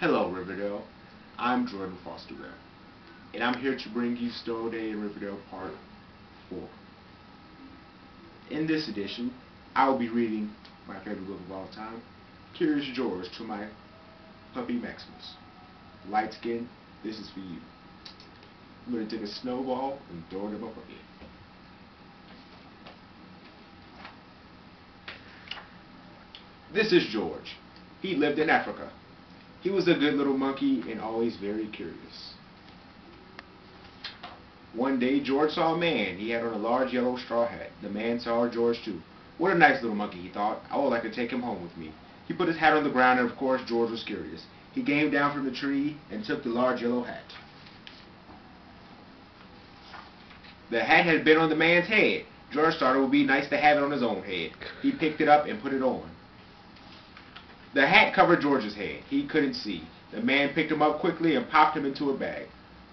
Hello, Riverdale. I'm Jordan Foster Bell, and I'm here to bring you Story Day in Riverdale Part 4. In this edition, I will be reading my favorite book of all time, Curious George, to my puppy Maximus. Light skin, this is for you. I'm going to take a snowball and throw it at my puppy. This is George. He lived in Africa. He was a good little monkey and always very curious. One day George saw a man. He had on a large yellow straw hat. The man saw George too. What a nice little monkey, he thought. I would like to take him home with me. He put his hat on the ground, and of course George was curious. He came down from the tree and took the large yellow hat. The hat had been on the man's head. George thought it would be nice to have it on his own head. He picked it up and put it on. The hat covered George's head. He couldn't see. The man picked him up quickly and popped him into a bag.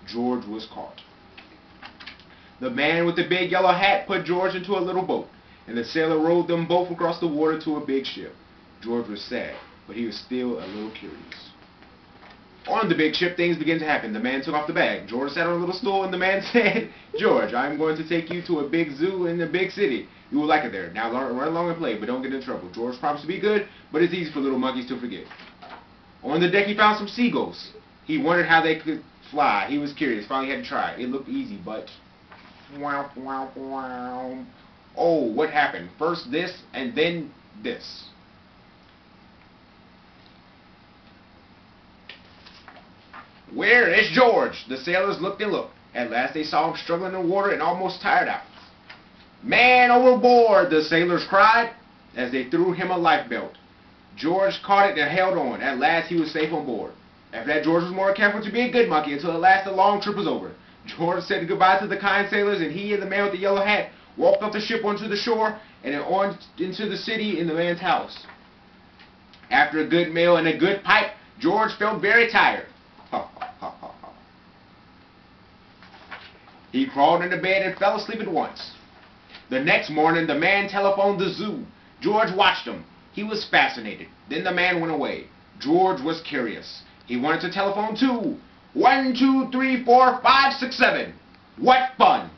George was caught. The man with the big yellow hat put George into a little boat, and the sailor rowed them both across the water to a big ship. George was sad, but he was still a little curious. On the big ship, things began to happen. The man took off the bag. George sat on a little stool, and the man said, "George, I'm going to take you to a big zoo in the big city. You will like it there. Now run along and play, but don't get in trouble." George promised to be good, but it's easy for little monkeys to forget. On the deck, he found some seagulls. He wondered how they could fly. He was curious. Finally, had to try it. It looked easy, but... wow, wow, wow. Oh, what happened? First this, and then this. "Where is George?" The sailors looked and looked. At last they saw him struggling in the water and almost tired out. "Man overboard!" the sailors cried as they threw him a lifebelt. George caught it and held on. At last he was safe on board. After that, George was more careful to be a good monkey until at last the long trip was over. George said goodbye to the kind sailors, and he and the man with the yellow hat walked off the ship onto the shore and then on into the city in the man's house. After a good meal and a good pipe, George felt very tired. He crawled into bed and fell asleep at once. The next morning, the man telephoned the zoo. George watched him. He was fascinated. Then the man went away. George was curious. He wanted to telephone too. 1, 2, 3, 4, 5, 6, 7. What fun!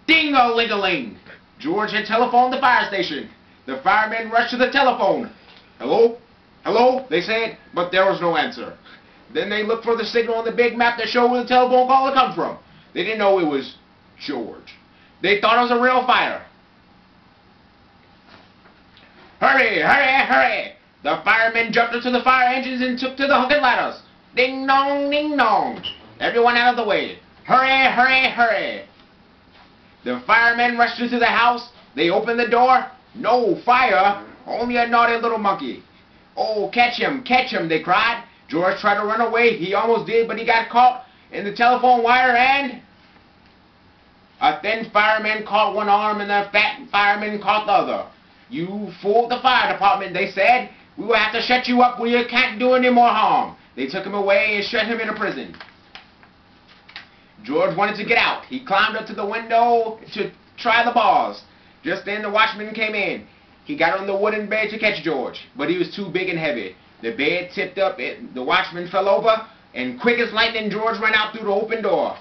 Ding-a-ling-a-ling! George had telephoned the fire station. The firemen rushed to the telephone. "Hello? Hello?" they said, but there was no answer. Then they looked for the signal on the big map that showed where the telephone call had come from. They didn't know it was George. They thought it was a real fire. "Hurry, hurry, hurry!" The firemen jumped into the fire engines and took to the hook and ladders. Ding dong, ding dong. Everyone out of the way. Hurry, hurry, hurry. The firemen rushed into the house. They opened the door. No fire, only a naughty little monkey. "Oh, catch him, they cried. George tried to run away. He almost did, but he got caught in the telephone wire, and a thin fireman caught one arm and a fat fireman caught the other. "You fooled the fire department," they said. "We will have to shut you up where you can't do any more harm." They took him away and shut him in a prison. George wanted to get out. He climbed up to the window to try the bars. Just then the watchman came in. He got on the wooden bed to catch George, but he was too big and heavy. The bed tipped up, the watchman fell over, and quick as lightning George ran out through the open door.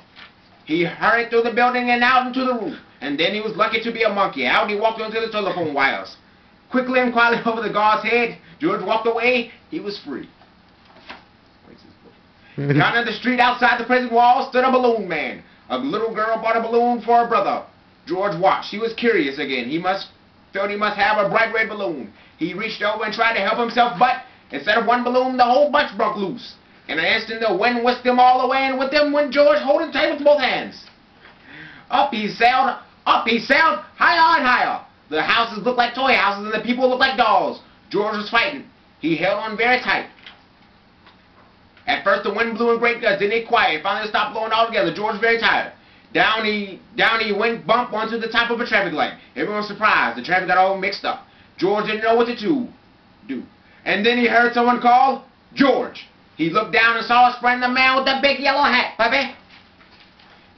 He hurried through the building and out into the roof, and then he was lucky to be a monkey. Out he walked onto the telephone wires. Quickly and quietly over the guard's head, George walked away. He was free. Down in the street outside the prison wall stood a balloon man. A little girl bought a balloon for her brother. George watched. He was curious again. He felt he must have a bright red balloon. He reached over and tried to help himself, but instead of one balloon, the whole bunch broke loose. In an instant, the wind whisked them all away, and with them went George, holding tight with both hands. Up he sailed, higher and higher. The houses looked like toy houses, and the people looked like dolls. George was fighting. He held on very tight. At first, the wind blew in great gusts, then it quieted. Finally, it stopped blowing altogether. George was very tired. Down he went bump onto the top of a traffic light. Everyone was surprised. The traffic got all mixed up. George didn't know what to do. And then he heard someone call, "George." He looked down and saw his friend, the man with the big yellow hat. "Puppy."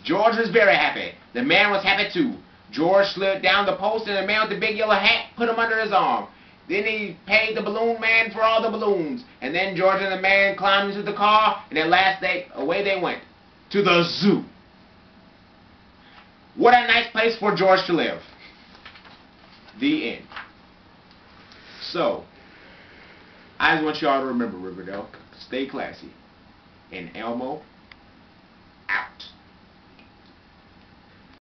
George was very happy. The man was happy too. George slid down the post, and the man with the big yellow hat put him under his arm. Then he paid the balloon man for all the balloons. And then George and the man climbed into the car, and at last away they went. To the zoo. What a nice place for George to live. The end. So, I just want y'all to remember, Riverdale, stay classy. And Elmo